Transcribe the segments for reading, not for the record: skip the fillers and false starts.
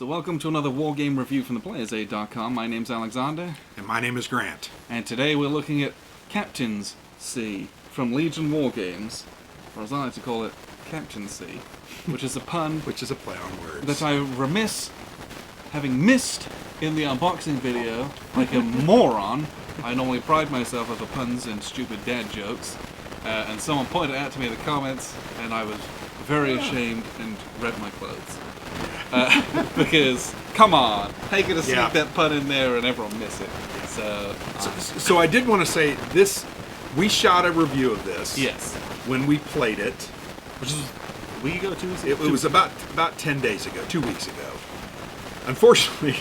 So welcome to another Wargame review from theplayersaid.com. My name's Alexander. And my name is Grant. And today we're looking at Captain's Sea from Legion Wargames, or as I like to call it, Captain Sea, which is a pun Which is a play on words. that I remiss having missed in the unboxing video, like a moron. I normally pride myself over puns and stupid dad jokes, and someone pointed it out to me in the comments, and I was very ashamed and read my clothes. Because, come on, how you gonna sneak that pun in there and everyone miss it? So I did want to say this. We shot a review of this. Yes. When we played it, Which is a week ago, 2 weeks ago? it was about 10 days ago, 2 weeks ago. Unfortunately,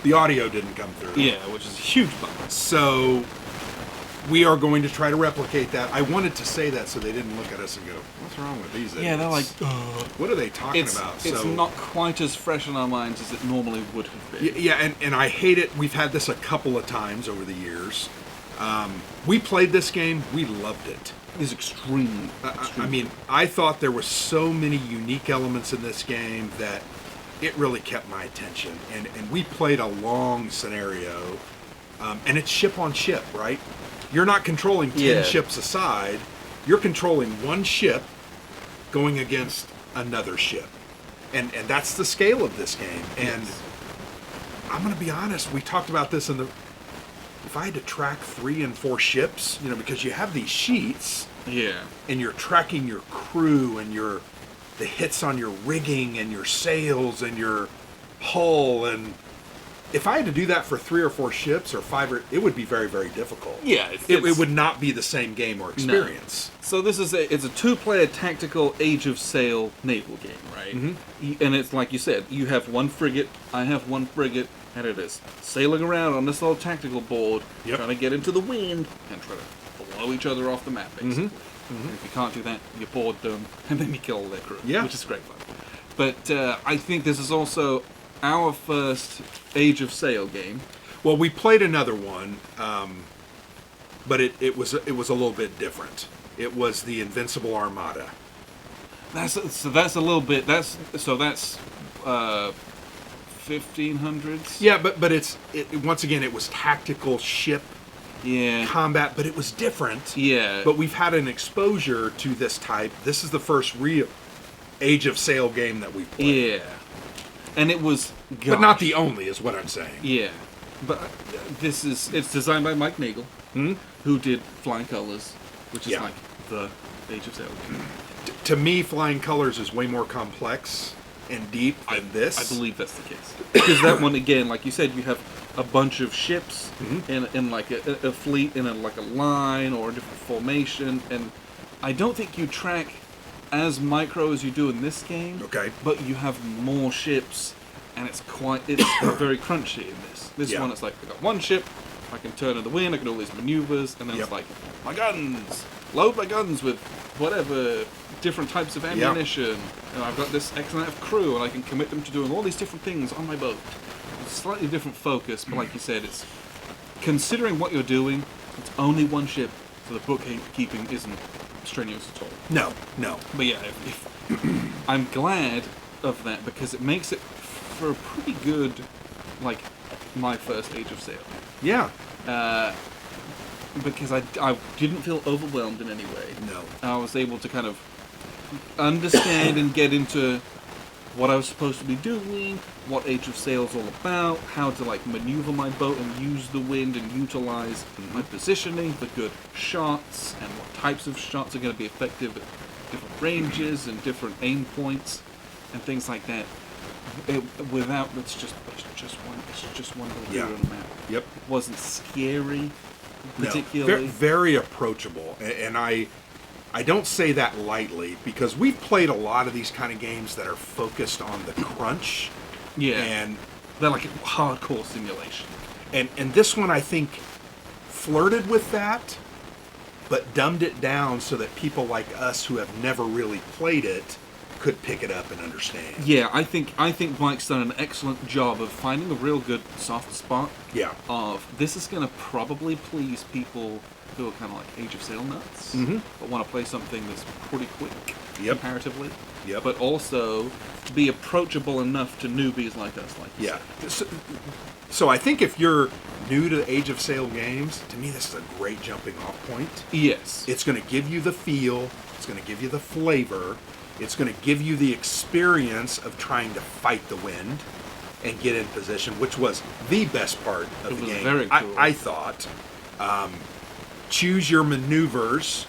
the audio didn't come through. Yeah, which is a huge bummer. So we are going to try to replicate that. I wanted to say that so they didn't look at us and go, "What's wrong with these idiots? Yeah, they're like, what are they talking it's about?" It's not quite as fresh in our minds as it normally would have been. Yeah, and I hate it. We've had this a couple of times over the years. We played this game. We loved it. It's extremely. I mean, I thought there were so many unique elements in this game that it really kept my attention. And we played a long scenario, and it's ship on ship, right? You're not controlling 10 ships aside. You're controlling one ship going against another ship. And that's the scale of this game. And I'm going to be honest, we talked about this if I had to track 3 and 4 ships, because you have these sheets. Yeah. And you're tracking your crew and the hits on your rigging and your sails and your hull, and if I had to do that for 3 or 4 ships or 5, it would be very, very difficult. Yeah, it would not be the same game or experience. No. So this is it's a 2-player tactical Age of Sail naval game, right? Mm-hmm. And it's like you said, you have one frigate, I have one frigate, and it is sailing around on this little tactical board, trying to get into the wind and try to blow each other off the map, basically. Mm-hmm. And if you can't do that, you board them and then you kill all their crew, which is great fun. But I think this is also our first Age of Sail game. Well, we played another one, but it was a little bit different. It was the Invincible Armada. That's a little bit. That's 1500s. Yeah, but it once again it was tactical ship combat, but it was different. Yeah. But we've had an exposure to this type. This is the first real Age of Sail game that we've played. Yeah. And it was, but not the only, is what I'm saying. Yeah, but it's designed by Mike Nagel, who did Flying Colors, which is like the Age of Sail game. To me, Flying Colors is way more complex and deep than this. I believe that's the case. Because that one, again, like you said, you have a bunch of ships in like a fleet in a line or a different formation, and I don't think you track as micro as you do in this game. Okay. But you have more ships, and it's very crunchy in this. This one, it's like, I got one ship, I can turn in the wind, I can do all these maneuvers, and then it's like, my guns! Load my guns with whatever, different types of ammunition, and I've got this X amount of crew, and I can commit them to doing all these different things on my boat. It's a slightly different focus, but like you said, it's considering what you're doing, it's only one ship, so the bookkeeping isn't strenuous at all. No. But yeah, I'm glad of that because it makes it for a pretty good, like, my first Age of Sail. Yeah. Because I didn't feel overwhelmed in any way. No. I was able to kind of understand and get into what I was supposed to be doing, what Age of Sail is all about, how to like maneuver my boat and use the wind and utilize my positioning for good shots, and what types of shots are going to be effective at different ranges and different aim points and things like that. It's just one little hero on the map. Yep. It wasn't scary, particularly. No. Very approachable, and I don't say that lightly because we've played a lot of these kind of games that are focused on the crunch. Yeah. And they're like a hardcore simulation. And this one, I think, flirted with that, but dumbed it down so that people like us who have never really played it could pick it up and understand. Yeah, I think Mike's done an excellent job of finding a real good soft spot. Yeah. Of this is going to probably please people who are kind of like Age of Sail nuts, Mm-hmm. but want to play something that's pretty quick comparatively. Yep. But also be approachable enough to newbies like us. Like you Yeah. said. So I think if you're new to Age of Sail games, to me this is a great jumping off point. Yes. It's going to give you the feel. It's going to give you the flavor. It's going to give you the experience of trying to fight the wind and get in position, which was the best part of the game. Very cool. I thought. Choose your maneuvers,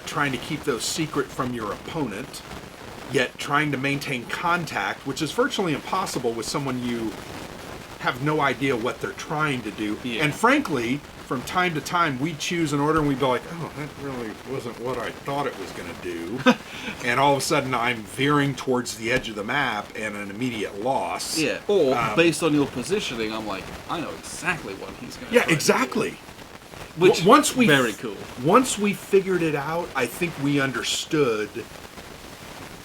trying to keep those secret from your opponent, yet trying to maintain contact, which is virtually impossible with someone you have no idea what they're trying to do. Yeah. And frankly, from time to time, we'd choose an order and we'd be like, oh, that really wasn't what I thought it was going to do. And all of a sudden, I'm veering towards the edge of the map and an immediate loss. Yeah. Or based on your positioning, I'm like, I know exactly what he's going to Yeah, exactly. Which once we very cool. Once we figured it out, I think we understood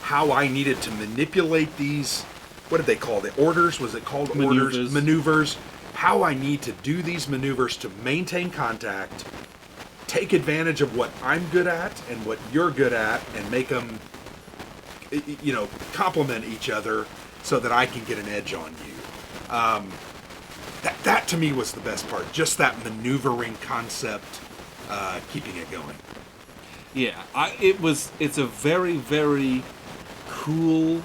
how I needed to manipulate these. What did they call the orders? Was it called orders? Maneuvers. How I need to do these maneuvers to maintain contact, take advantage of what I'm good at and what you're good at, and make them, complement each other so that I can get an edge on you. That to me was the best part. Just that maneuvering concept, keeping it going. Yeah, it's a very, very cool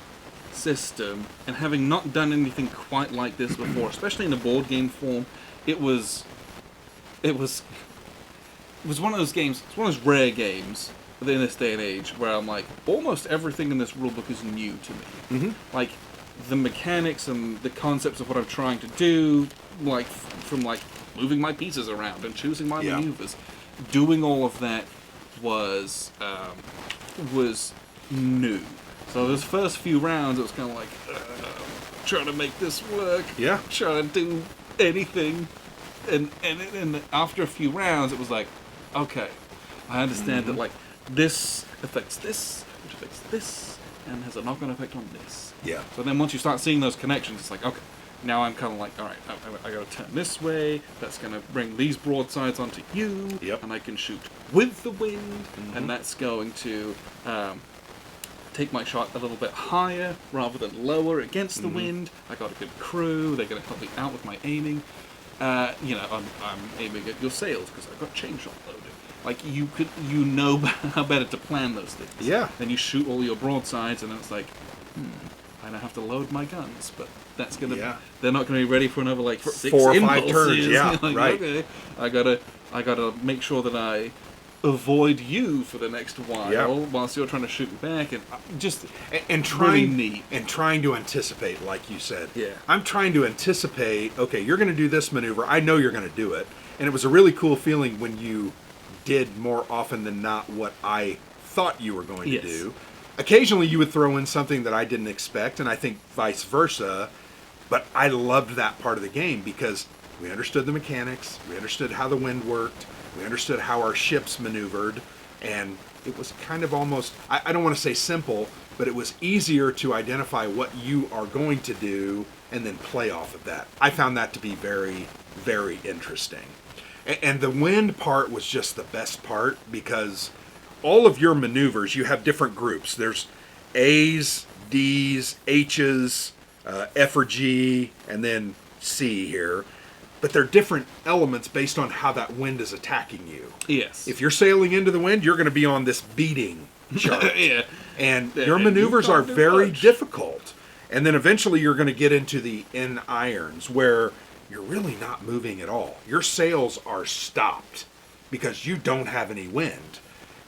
system, and having not done anything quite like this before, especially in a board game form, it was one of those games. It's one of those rare games in this day and age where I'm like, almost everything in this rulebook is new to me. Mm-hmm. Like the mechanics and the concepts of what I'm trying to do, like from like moving my pieces around and choosing my maneuvers, doing all of that was new. So those first few rounds, it was kind of like trying to make this work. Yeah. Trying to do anything, and after a few rounds, it was like, okay, I understand that like this affects this, which affects this, and has a knock-on effect on this. Yeah. So then once you start seeing those connections, it's like, okay, now I'm kind of like, all right, I got to turn this way. That's going to bring these broadsides onto you, and I can shoot with the wind, and that's going to take my shot a little bit higher rather than lower against the wind. I got a good crew. They're going to help me out with my aiming. I'm aiming at your sails because I've got chain shot loaded. Like you know how better to plan those things. Yeah. Then you shoot all your broadsides, and then it's like, I don't have to load my guns, but that's gonna. They're not gonna be ready for another like 6 4 or 5 impulses. turns. Yeah, like, right. Okay, I gotta make sure that I avoid you for the next while whilst you're trying to shoot me back, and trying really neat. And trying to anticipate, like you said. Yeah. I'm trying to anticipate. Okay, you're going to do this maneuver. I know you're going to do it, and it was a really cool feeling when you did more often than not what I thought you were going to do. Occasionally, you would throw in something that I didn't expect, and I think vice versa. But I loved that part of the game because we understood the mechanics, we understood how the wind worked, we understood how our ships maneuvered, and it was kind of almost, I don't want to say simple, but it was easier to identify what you are going to do and then play off of that. I found that to be very, very interesting. And the wind part was just the best part because all of your maneuvers, you have different groups. There's A's, D's, H's, F or G, and then C here. But they're different elements based on how that wind is attacking you. Yes. If you're sailing into the wind, you're going to be on this beating chart. And your maneuvers are very difficult. And then eventually you're going to get into the in irons where you're really not moving at all. Your sails are stopped because you don't have any wind.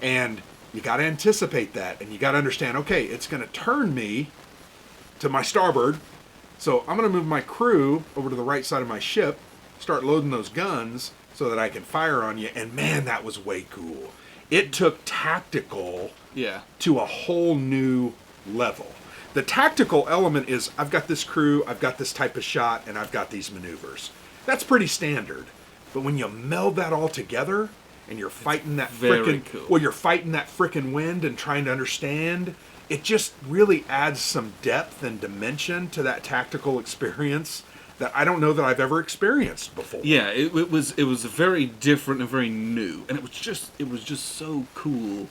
And you got to anticipate that. And you got to understand, okay, it's going to turn me to my starboard. So I'm going to move my crew over to the right side of my ship, start loading those guns so that I can fire on you. And man, that was way cool. It took tactical to a whole new level. The tactical element is I've got this crew, I've got this type of shot, and I've got these maneuvers. That's pretty standard. But when you meld that all together and you're fighting that you're fighting that frickin' wind and trying to understand, it just really adds some depth and dimension to that tactical experience that I don't know that I've ever experienced before. Yeah, it was very different and very new, and it was just so cool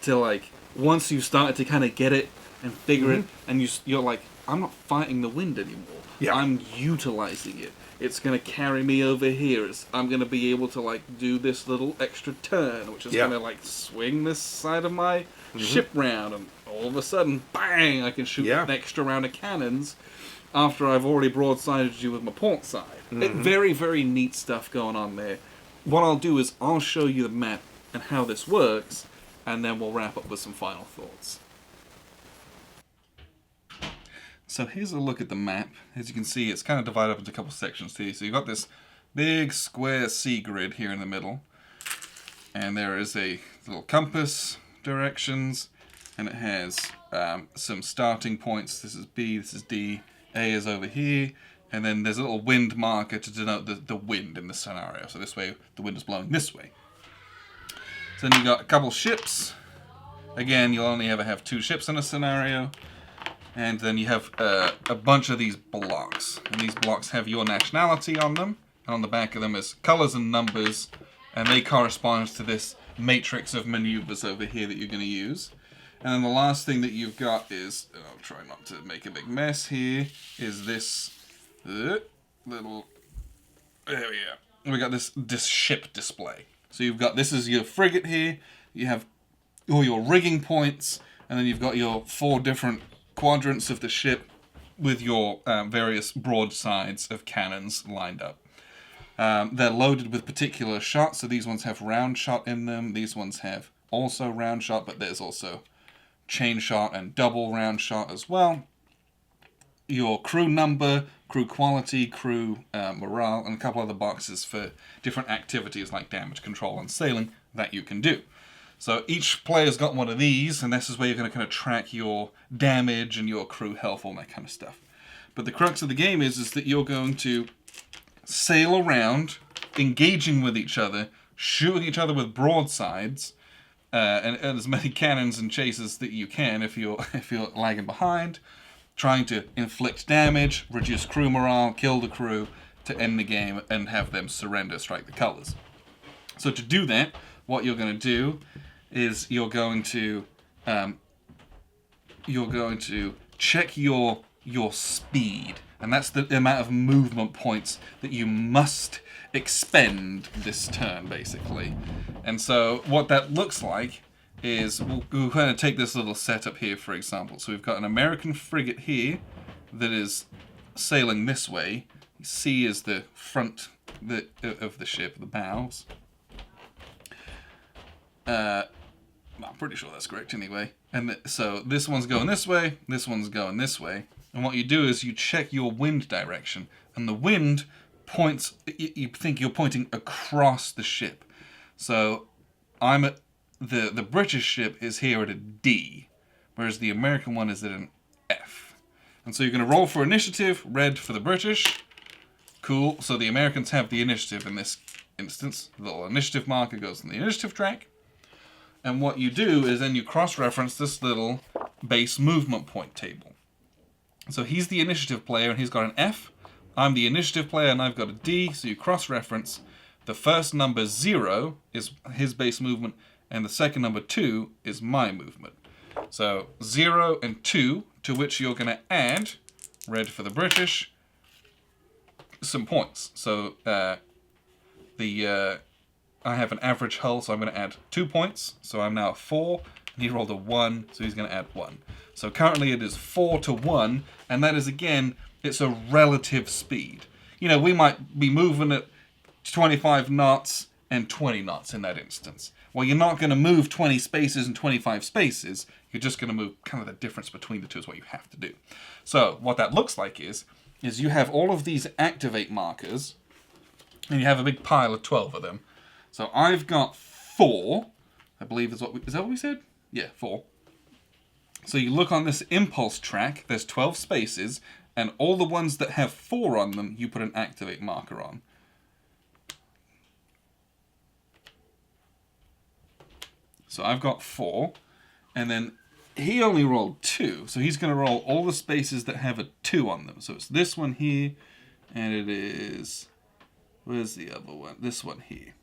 to like once you started to kind of get it and figure it, and you're like, I'm not fighting the wind anymore. Yeah. I'm utilizing it. It's gonna carry me over here. I'm gonna be able to like do this little extra turn, which is gonna like swing this side of my ship round, and all of a sudden, bang! I can shoot an extra round of cannons after I've already broadsided you with my port side. Very, very neat stuff going on there. What I'll do is I'll show you the map and how this works, and then we'll wrap up with some final thoughts. So here's a look at the map. As you can see, it's kind of divided up into a couple sections here. So you've got this big square sea grid here in the middle, and there is a little compass directions, and it has some starting points. This is B, this is D, A is over here, and then there's a little wind marker to denote the wind in the scenario. So this way, the wind is blowing this way. So then you've got a couple ships. Again, you'll only ever have 2 ships in a scenario. And then you have a bunch of these blocks. And these blocks have your nationality on them. And on the back of them is colors and numbers. And they correspond to this matrix of maneuvers over here that you're going to use. And then the last thing that you've got is, and I'll try not to make a big mess here, is this little, there we go. We got this ship display. So you've got, this is your frigate here. You have all your rigging points. And then you've got your 4 different quadrants of the ship with your various broadsides of cannons lined up. They're loaded with particular shots, so these ones have round shot in them. These ones have also round shot, but there's also chain shot and double round shot as well. Your crew number, crew quality, crew morale, and a couple other boxes for different activities like damage control and sailing that you can do. So each player's got one of these, and this is where you're going to kind of track your damage and your crew health, all that kind of stuff. But the crux of the game is that you're going to sail around, engaging with each other, shooting each other with broadsides, and as many cannons and chases that you can if you're lagging behind, trying to inflict damage, reduce crew morale, kill the crew to end the game and have them surrender, strike the colors. So to do that, what you're going to do is you're going to check your speed, and that's the amount of movement points that you must expend this turn, basically. And so what that looks like is we'll kind of take this little setup here, for example. So we've got an American frigate here that is sailing this way. C is the front of the ship, the bows. I'm pretty sure that's correct anyway. And so this one's going this way, this one's going this way. And what you do is you check your wind direction. And the wind points, you think you're pointing across the ship. So I'm at, the British ship is here at a D, whereas the American one is at an F. And so you're going to roll for initiative, red for the British. Cool, so the Americans have the initiative in this instance. The little initiative marker goes in the initiative track. And what you do is then you cross-reference this little base movement point table. So he's the initiative player and he's got an F. I'm the initiative player and I've got a D. So you cross-reference. The first number 0 is his base movement and the second number 2 is my movement. So 0 and 2, to which you're going to add, red for the British, some points. So I have an average hull, so I'm going to add 2 points. So I'm now 4, and he rolled a 1, so he's going to add 1. So currently it is 4 to 1, and that is, again, it's a relative speed. You know, we might be moving at 25 knots and 20 knots in that instance. Well, you're not going to move 20 spaces and 25 spaces. You're just going to move kind of the difference between the two is what you have to do. So what that looks like is you have all of these activate markers, and you have a big pile of 12 of them. So I've got 4, I believe is that what we said? Yeah, 4. So you look on this impulse track, there's 12 spaces, and all the ones that have 4 on them, you put an activate marker on. So I've got 4, and then he only rolled 2, so he's going to roll all the spaces that have a 2 on them. So it's this one here, And it is... Where's the other one? This one here.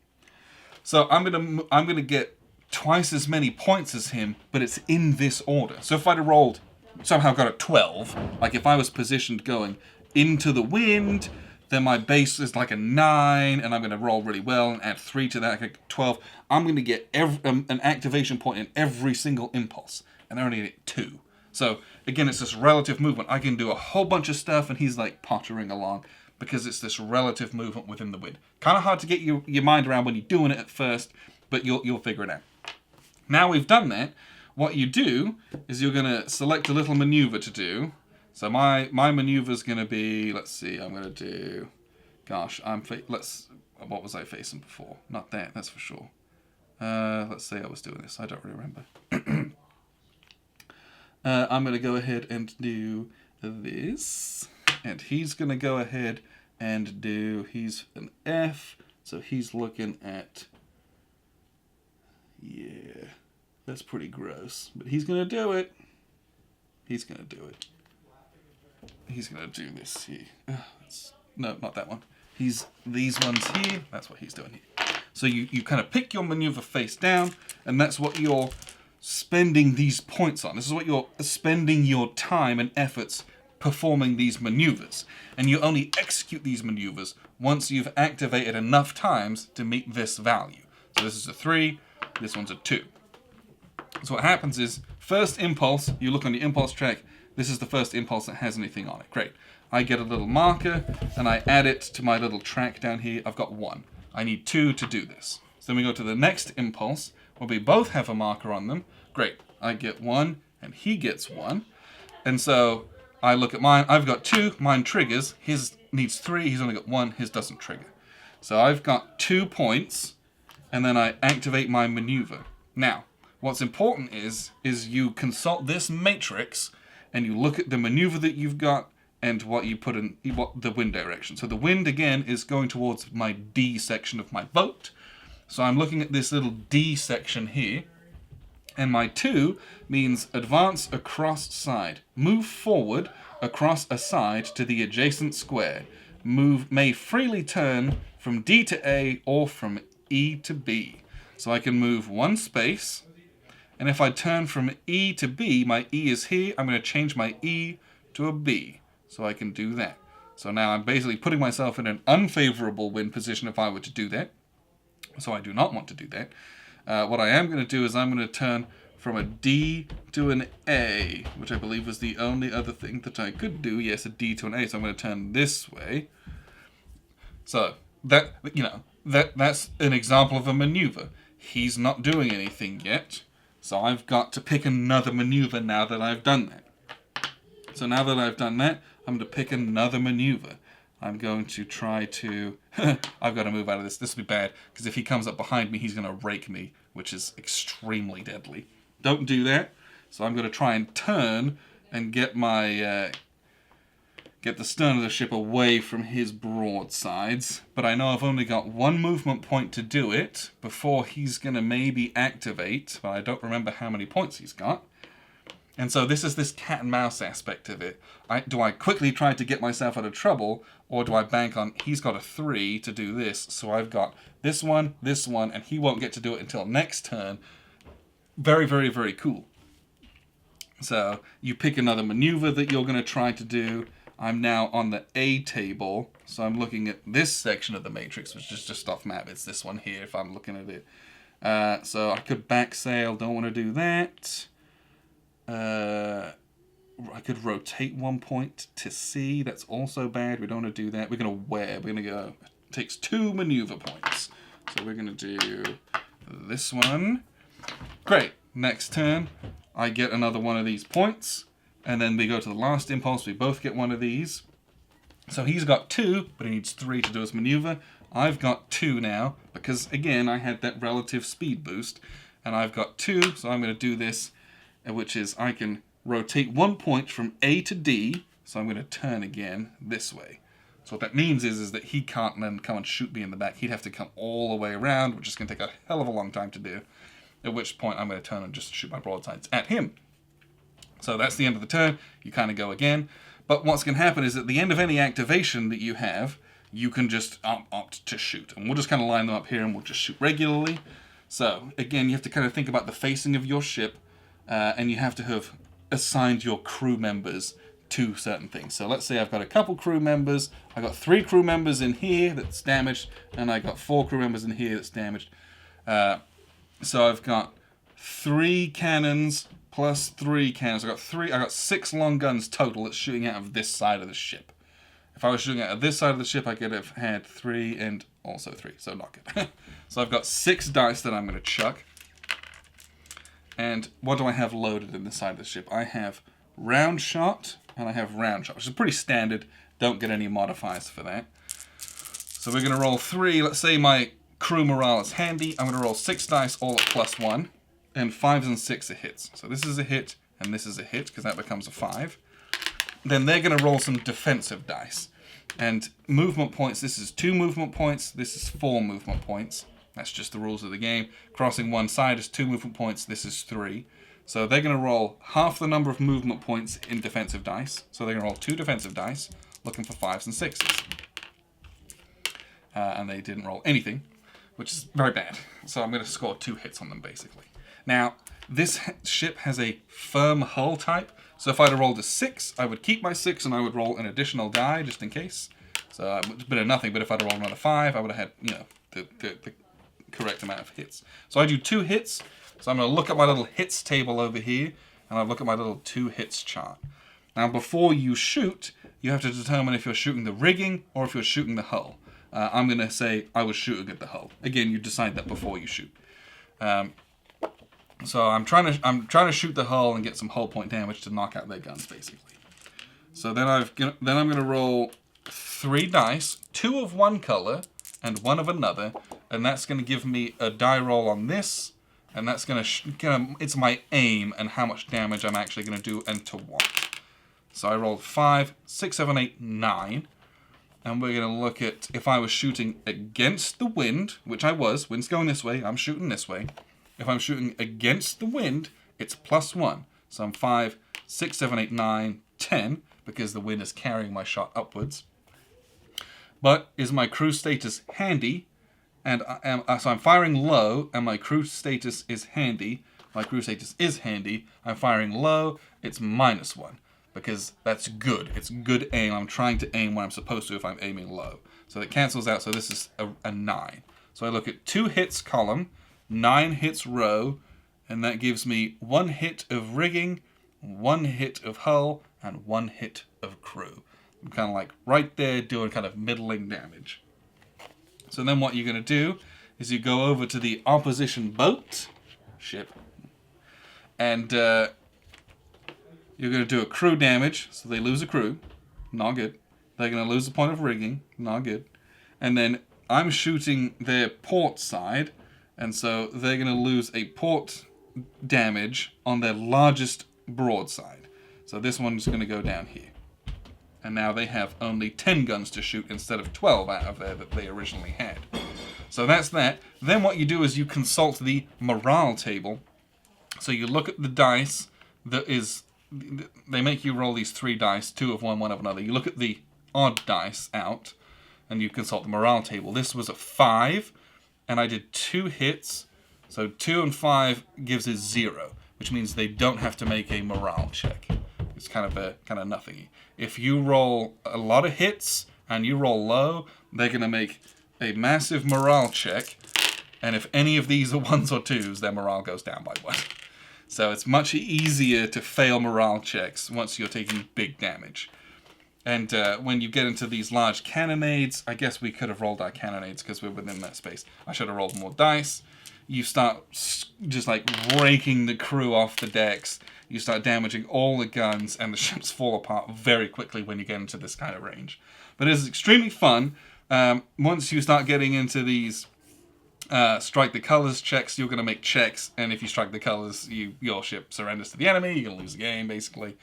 So I'm gonna get twice as many points as him, but it's in this order. So if I'd have rolled, somehow got a 12, like if I was positioned going into the wind, then my base is like a 9, and I'm going to roll really well and add 3 to that, I get 12. I'm going to get an activation point in every single impulse, and I only get 2. So again, it's this relative movement. I can do a whole bunch of stuff, and he's like pottering along, because it's this relative movement within the wind. Kind of hard to get your mind around when you're doing it at first, but you'll figure it out. Now we've done that, what you do is you're going to select a little maneuver to do. So my maneuver is going to be, let's see, I'm going to do, gosh, what was I facing before? Not that, that's for sure. Let's say I was doing this, I don't really remember. I'm going to go ahead and do this. And he's going to go ahead and do, he's an F, so he's looking at, yeah, that's pretty gross. But he's going to do it. He's going to do it. He's going to do this here. No, not that one. He's these ones here. That's what he's doing here. So you kind of pick your maneuver face down, and that's what you're spending these points on. This is what you're spending your time and efforts performing these maneuvers. And you only execute these maneuvers once you've activated enough times to meet this value. So this is a 3, this one's a 2. So what happens is, first impulse, you look on the impulse track, this is the first impulse that has anything on it. Great. I get a little marker, and I add it to my little track down here. I've got 1. I need 2 to do this. So then we go to the next impulse, where we both have a marker on them. Great. I get 1, and he gets 1. And so I look at mine. I've got 2. Mine triggers. His needs 3. He's only got 1. His doesn't trigger. So I've got 2 points, and then I activate my maneuver. Now, what's important is you consult this matrix, and you look at the maneuver that you've got and what you put in the wind direction. So the wind, again, is going towards my D section of my boat. So I'm looking at this little D section here. And my 2 means advance across side. Move forward across a side to the adjacent square. May freely turn from D to A or from E to B. So I can move 1 space. And if I turn from E to B, my E is here. I'm going to change my E to a B. So I can do that. So now I'm basically putting myself in an unfavorable wind position if I were to do that. So I do not want to do that. What I am going to do is I'm going to turn from a D to an A, which I believe was the only other thing that I could do. Yes, a D to an A. So I'm going to turn this way. So that's an example of a maneuver. He's not doing anything yet. So I've got to pick another maneuver now that I've done that. So now that I've done that, I'm going to pick another maneuver. I'm going to try to... I've got to move out of this. This will be bad, because if he comes up behind me, he's going to rake me, which is extremely deadly. Don't do that. So I'm going to try and turn and get my... get the stern of the ship away from his broadsides. But I know I've only got 1 movement point to do it before he's going to maybe activate. But I don't remember how many points he's got. And so this is this cat and mouse aspect of it. Do I quickly try to get myself out of trouble, or do I bank on he's got a 3 to do this, so I've got this one, and he won't get to do it until next turn. Very, very, very cool. So you pick another maneuver that you're going to try to do. I'm now on the A table, so I'm looking at this section of the matrix, which is just off map. It's this one here if I'm looking at it. So I could back sail, don't want to do that. I could rotate 1 point to C. That's also bad. We don't want to do that. We're going to wear. We're going to go... It takes 2 maneuver points. So we're going to do this one. Great. Next turn, I get another one of these points. And then we go to the last impulse. We both get one of these. So he's got 2, but he needs 3 to do his maneuver. I've got 2 now, because, again, I had that relative speed boost. And I've got 2, so I'm going to do this, which is I can rotate 1 point from A to D, so I'm going to turn again this way. So what that means is that he can't then come and shoot me in the back. He'd have to come all the way around, which is going to take a hell of a long time to do, at which point I'm going to turn and just shoot my broadsides at him. So that's the end of the turn. You kind of go again. But what's going to happen is at the end of any activation that you have, you can just opt to shoot. And we'll just kind of line them up here and we'll just shoot regularly. So, again, you have to kind of think about the facing of your ship, and you have to have assigned your crew members to certain things. So let's say I've got a couple crew members. I got 3 crew members in here that's damaged, and I got 4 crew members in here that's damaged. So I've got 3 cannons plus 3 cannons. I got 6 long guns total that's shooting out of this side of the ship. If I was shooting out of this side of the ship, I could have had 3 and also 3, so not good. So I've got 6 dice that I'm going to chuck. And what do I have loaded in this side of the ship? I have round shot, and I have round shot, which is pretty standard. Don't get any modifiers for that. So we're going to roll 3. Let's say my crew morale is handy. I'm going to roll 6 dice, all at +1, and 5s and 6 are hits. So this is a hit, and this is a hit, because that becomes a 5. Then they're going to roll some defensive dice. And movement points, this is 2 movement points, this is 4 movement points. That's just the rules of the game. Crossing one side is 2 movement points, this is 3. So they're going to roll half the number of movement points in defensive dice. So they're going to roll 2 defensive dice, looking for 5s and 6s. And they didn't roll anything, which is very bad. So I'm going to score 2 hits on them, basically. Now, this ship has a firm hull type. So if I'd have rolled a 6, I would keep my 6 and I would roll an additional die just in case. So it's a bit of nothing, but if I'd have rolled another 5, I would have had, the correct amount of hits. So I do 2 hits. So I'm going to look at my little hits table over here, and I'll look at my little 2 hits chart. Now, before you shoot, you have to determine if you're shooting the rigging or if you're shooting the hull. I'm going to say I was shooting at the hull. Again, you decide that before you shoot. So I'm trying to shoot the hull and get some hull point damage to knock out their guns, basically. So then I'm going to roll 3 dice, 2 of one color and 1 of another, and that's going to give me a die roll on this, and that's going to it's my aim and how much damage I'm actually going to do and to what. So I rolled 5, 6, 7, 8, 9, and we're going to look at if I was shooting against the wind, which I was. Wind's going this way, I'm shooting this way. If I'm shooting against the wind, it's +1. So I'm 5, 6, 7, 8, 9, 10, because the wind is carrying my shot upwards. But is my crew status handy? And so I'm firing low, and my crew status is handy. My crew status is handy. I'm firing low, it's -1, because that's good. It's good aim. I'm trying to aim when I'm supposed to if I'm aiming low. So it cancels out, so this is a 9. So I look at 2 hits column, 9 hits row, and that gives me 1 hit of rigging, 1 hit of hull, and 1 hit of crew. I'm kind of like right there doing kind of middling damage. So then what you're going to do is you go over to the opposition boat, ship, and you're going to do a crew damage, so they lose a crew, not good. They're going to lose a point of rigging, not good. And then I'm shooting their port side, and so they're going to lose a port damage on their largest broadside. So this one's going to go down here. And now they have only 10 guns to shoot instead of 12 out of there that they originally had. So that's that. Then what you do is you consult the morale table. So you look at the dice that is... They make you roll these 3 dice, 2 of one, 1 of another. You look at the odd dice out, and you consult the morale table. This was a 5, and I did 2 hits. So 2 and 5 gives a 0, which means they don't have to make a morale check. It's kind of nothing. If you roll a lot of hits and you roll low, they're going to make a massive morale check. And if any of these are 1s or 2s, their morale goes down by 1. So it's much easier to fail morale checks once you're taking big damage. And when you get into these large cannonades, I guess we could have rolled our cannonades because we're within that space. I should have rolled more dice. You start just like raking the crew off the decks. You start damaging all the guns, and the ships fall apart very quickly when you get into this kind of range. But it is extremely fun. Once you start getting into these strike the colors checks, you're going to make checks, and if you strike the colors, your ship surrenders to the enemy. You're going to lose the game, basically.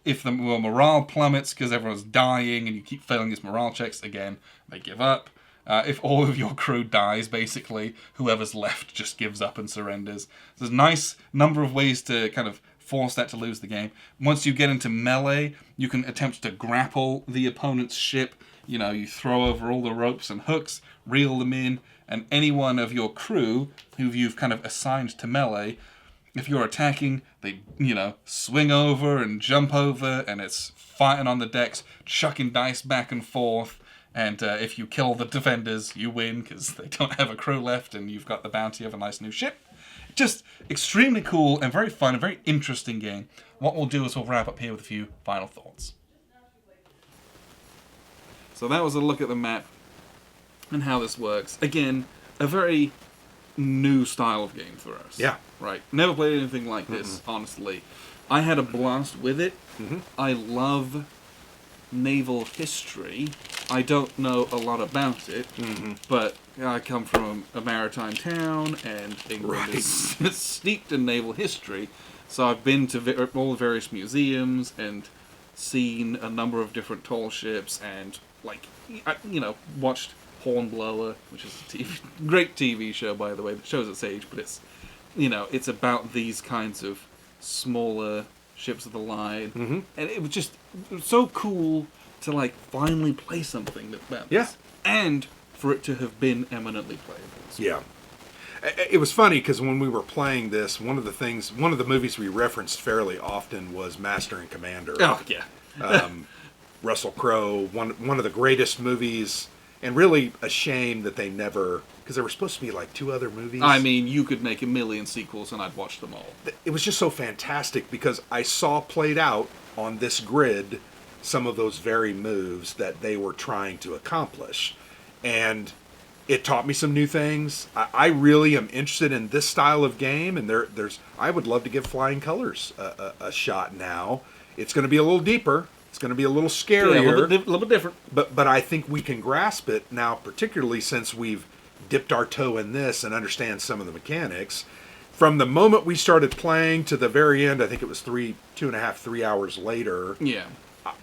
If the morale plummets because everyone's dying and you keep failing these morale checks, again, they give up. If all of your crew dies, basically, whoever's left just gives up and surrenders. There's a nice number of ways to kind of force that to lose the game. Once you get into melee, you can attempt to grapple the opponent's ship. You know, you throw over all the ropes and hooks, reel them in, and any one of your crew who you've kind of assigned to melee, if you're attacking, they, you know, swing over and jump over, and it's fighting on the decks, chucking dice back and forth, and if you kill the defenders, you win, because they don't have a crew left, and you've got the bounty of a nice new ship. Just extremely cool and very fun, a very interesting game. What we'll do is we'll wrap up here with a few final thoughts. So that was a look at the map and how this works. Again, a very new style of game for us. Yeah. Right. Never played anything like this, honestly. I had a blast with it. I love naval history. I don't know a lot about it, but I come from a maritime town, and England is steeped in naval history. So I've been to all the various museums and seen a number of different tall ships, and watched Hornblower, which is a great TV show, by the way, that shows its age, but it's about these kinds of smaller ships of the line, and it was so cool to finally play something about this, and for it to have been eminently playable. Yeah. It was funny because when we were playing this, one of the movies we referenced fairly often was Master and Commander. Oh yeah. Russell Crowe, one of the greatest movies, and really a shame that they never, because there were supposed to be 2 other movies. I mean, you could make a million sequels and I'd watch them all. It was just so fantastic because I saw played out on this grid some of those very moves that they were trying to accomplish. And it taught me some new things. I really am interested in this style of game, and I would love to give Flying Colors a shot now. It's going to be a little deeper. It's going to be a little scarier. Yeah, a little bit different. But I think we can grasp it now, particularly since we've dipped our toe in this and understand some of the mechanics. From the moment we started playing to the very end, I think it was 3 hours later. Yeah.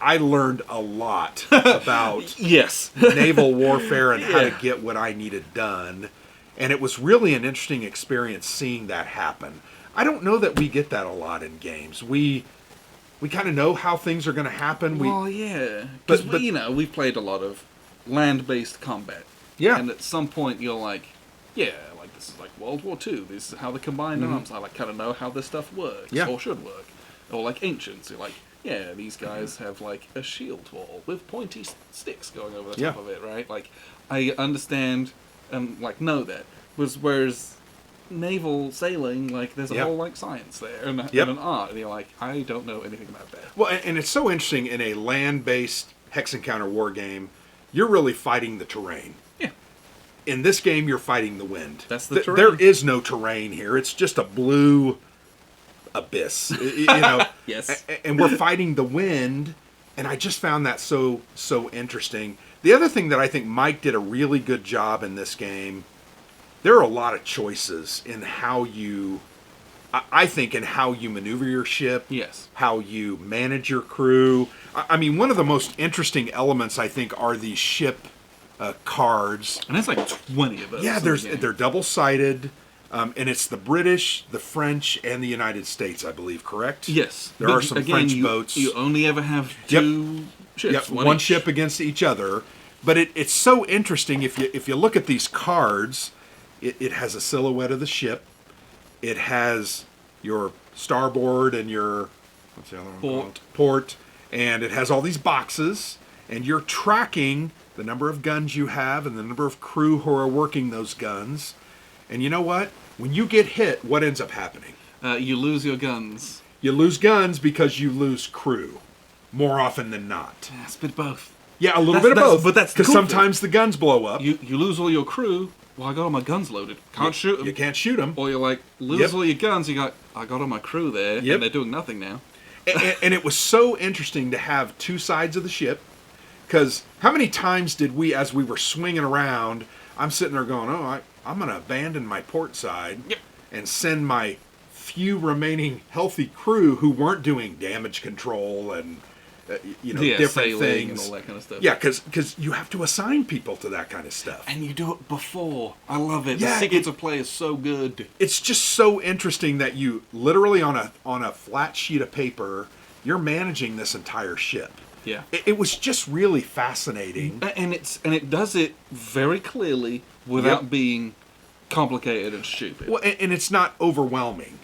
I learned a lot about naval warfare and how to get what I needed done. And it was really an interesting experience seeing that happen. I don't know that we get that a lot in games. We kind of know how things are going to happen. Because we've played a lot of land-based combat. Yeah. And at some point you're like, this is like World War II. This is how the combined arms. I kind of know how this stuff works or should work. Or like Ancients. You're like, yeah, these guys have a shield wall with pointy sticks going over the top of it, right? I understand and know that. Whereas naval sailing, there's a whole science there and an art, and you're like, I don't know anything about that. Well, and it's so interesting in a land-based hex encounter war game, you're really fighting the terrain. Yeah. In this game, you're fighting the wind. That's the terrain. There is no terrain here. It's just a blue abyss, Yes. And we're fighting the wind, and I just found that so interesting. The other thing that I think Mike did a really good job in this game, there are a lot of choices in how you maneuver your ship. Yes. How you manage your crew. I mean, one of the most interesting elements, I think, are these ship cards. And there's 20 of those. Yeah, they're double-sided. And it's the British, the French, and the United States, I believe, correct? Yes. There are some French boats. You only ever have 2 ships. Yep, one ship against each other. But it's so interesting, if you look at these cards, it has a silhouette of the ship. It has your starboard and your what's the other one called? Port. And it has all these boxes. And you're tracking the number of guns you have and the number of crew who are working those guns. And you know what? When you get hit, what ends up happening? You lose your guns. You lose guns because you lose crew, more often than not. Yeah, it's a bit of both. Yeah, a little bit of both. But that's because sometimes the guns blow up. You lose all your crew. Well, I got all my guns loaded. Can't shoot them. You can't shoot them. Or you lose all your guns. I got all my crew there, and they're doing nothing now. and it was so interesting to have 2 sides of the ship. Because how many times did we, as we were swinging around, I'm sitting there going, I'm going to abandon my port side and send my few remaining healthy crew who weren't doing damage control and different sailing things. and all that kind of stuff. Yeah, because you have to assign people to that kind of stuff. And you do it before. I love it. Yeah, the sequence of play is so good. It's just so interesting that you literally on a flat sheet of paper, you're managing this entire ship. Yeah. It was just really fascinating. And it does it very clearly without being complicated and stupid. Well, and it's not overwhelming.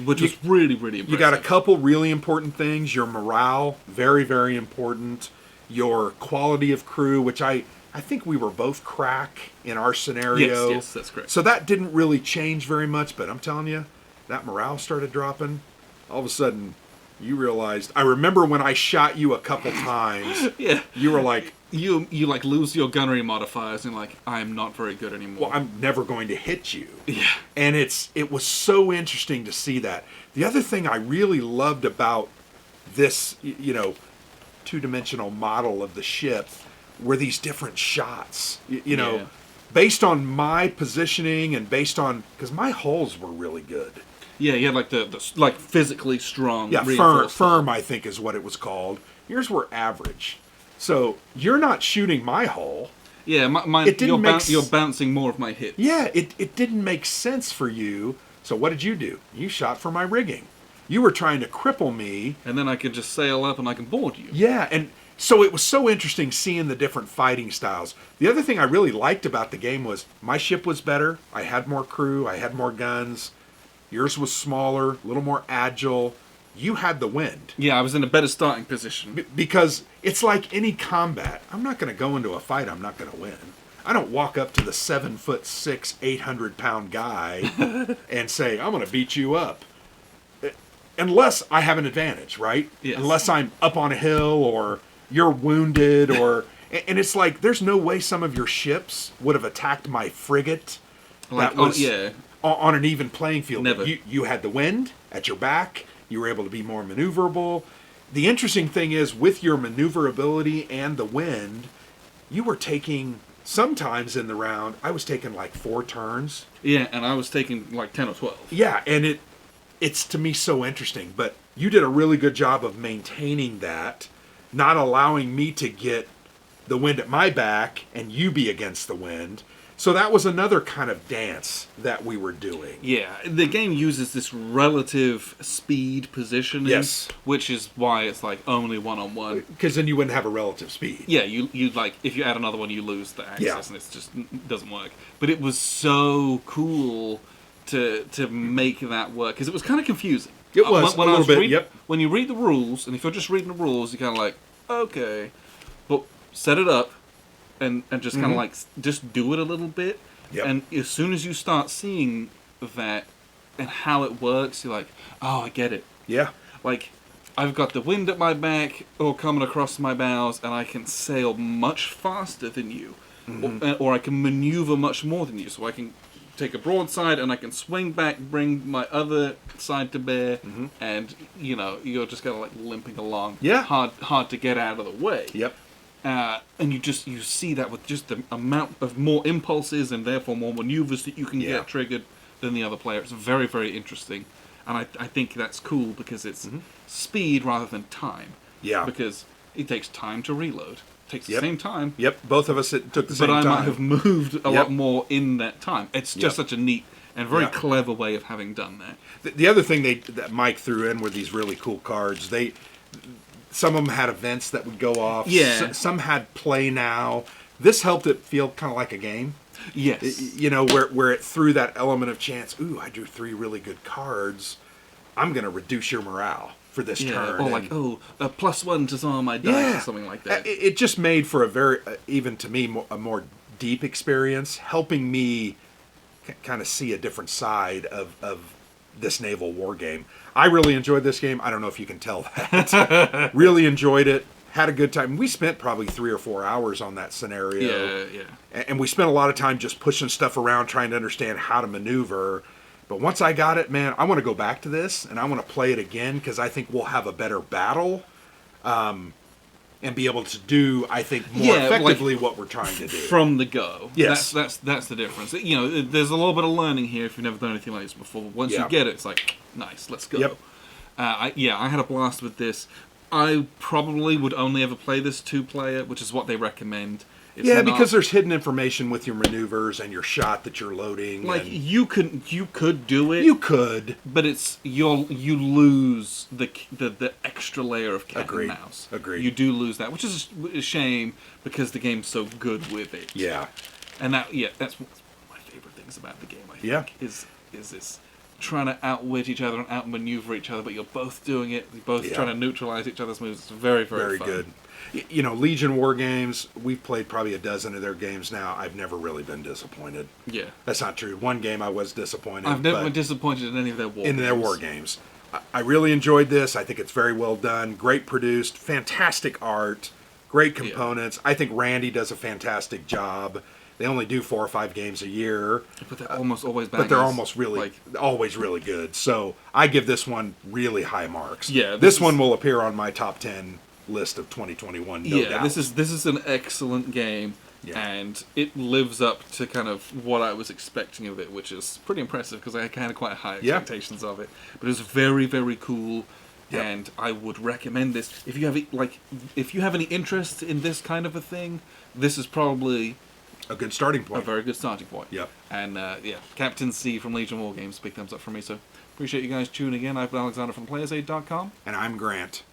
Which was really, really impressive. You got a couple really important things. Your morale, very, very important. Your quality of crew, which I think we were both crack in our scenario. Yes, that's correct. So that didn't really change very much, but I'm telling you, that morale started dropping. All of a sudden, you realized... I remember when I shot you a couple times, you were like... You like lose your gunnery modifiers and like, I am not very good anymore. Well, I'm never going to hit you. Yeah. And it was so interesting to see that. The other thing I really loved about this, two-dimensional model of the ship were these different shots. Based on my positioning and based on... Because my hulls were really good. Yeah, you had like the like physically strong. Yeah, firm, I think is what it was called. Yours were average. So you're not shooting my hull. Yeah, you're bouncing more of my hits. Yeah, it didn't make sense for you. So what did you do? You shot for my rigging. You were trying to cripple me. And then I could just sail up and I can board you. Yeah, and so it was so interesting seeing the different fighting styles. The other thing I really liked about the game was my ship was better. I had more crew. I had more guns. Yours was smaller, a little more agile. You had the wind. Yeah, I was in a better starting position. Because it's like any combat. I'm not going to go into a fight I'm not going to win. I don't walk up to the 7'6", 800-pound guy and say, I'm going to beat you up. Unless I have an advantage, right? Yes. Unless I'm up on a hill or you're wounded or... And it's like, there's no way some of your ships would have attacked my frigate. Like, that was on an even playing field. Never. You had the wind at your back. You were able to be more maneuverable. The interesting thing is, with your maneuverability and the wind, you were taking, sometimes in the round, I was taking like 4 turns. Yeah, and I was taking like 10 or 12. Yeah, and it's to me so interesting. But you did a really good job of maintaining that, not allowing me to get the wind at my back and you be against the wind. So that was another kind of dance that we were doing. Yeah, the game uses this relative speed positioning, yes, which is why it's like only one-on-one. Because then you wouldn't have a relative speed. Yeah, you like if you add another one, you lose the access, and it just doesn't work. But it was so cool to make that work because it was kind of confusing. It was when a little bit. Yep. When you read the rules, and if you're just reading the rules, you're kind of like, okay, but set it up. And just kind of like, just do it a little bit. Yep. And as soon as you start seeing that and how it works, you're like, oh, I get it. Yeah. Like, I've got the wind at my back or coming across my bows, and I can sail much faster than you. Or I can maneuver much more than you. So I can take a broadside, and I can swing back, bring my other side to bear, and, you're just kind of like limping along. Yeah. Hard to get out of the way. Yep. And you see that with just the amount of more impulses and therefore more maneuvers that you can get triggered than the other player. It's very, very interesting. And I think that's cool because it's speed rather than time. Yeah. Because it takes time to reload. It takes the same time. Yep, both of us it took the same time. But I might have moved a lot more in that time. It's just such a neat and very clever way of having done that. The other thing that Mike threw in were these really cool cards. Some of them had events that would go off. Yeah. Some had play now. This helped it feel kind of like a game. Yes. Where it threw that element of chance. Ooh, I drew 3 really good cards. I'm going to reduce your morale for this turn. Or like, a +1 to some of my dice or something like that. It just made for a very, even to me, a more deep experience, helping me kind of see a different side of this naval war game. I really enjoyed this game. I don't know if you can tell that. Really enjoyed it. Had a good time. We spent probably 3 or 4 hours on that scenario. Yeah. And we spent a lot of time just pushing stuff around, trying to understand how to maneuver. But once I got it, man, I want to go back to this, and I want to play it again, because I think we'll have a better battle. And be able to do, I think, more effectively what we're trying to do. From the go. Yes. That's the difference. There's a little bit of learning here if you've never done anything like this before. Once you get it, it's like, nice, let's go. Yep. I had a blast with this. I probably would only ever play this 2-player, which is what they recommend. It's because there's hidden information with your maneuvers and your shot that you're loading. Like, and you could do it. you could, but you lose the extra layer of cat Agreed. and mouse. Agreed. You do lose that, which is a shame because the game's so good with it. Yeah. And that's one of my favorite things about the game. I think is this trying to outwit each other and outmaneuver each other, but you're both doing it. You're both trying to neutralize each other's moves. It's very, very fun. Good. You know, Legion Wargames, we've played probably a dozen of their games now. I've never really been disappointed. Yeah. That's not true. One game I was disappointed. I've never been disappointed in any of their war games. In their war games. I really enjoyed this. I think it's very well done. Great produced. Fantastic art. Great components. I think Randy does a fantastic job. They only do 4 or 5 games a year. But they're almost always bangers. But they're almost always really good. So I give this one really high marks. Yeah. This one will appear on my top 10 list of 2021, no doubt. This is an excellent game, and it lives up to kind of what I was expecting of it, which is pretty impressive because I had quite high expectations of it. But it's very, very cool, and I would recommend this if you have any interest in this kind of a thing. This is probably a good starting point. A very good starting point. Yep. And Captain C from Legion Wargames, big thumbs up from me. So appreciate you guys tuning in. I've been Alexander from PlayerSaid.com. And I'm Grant.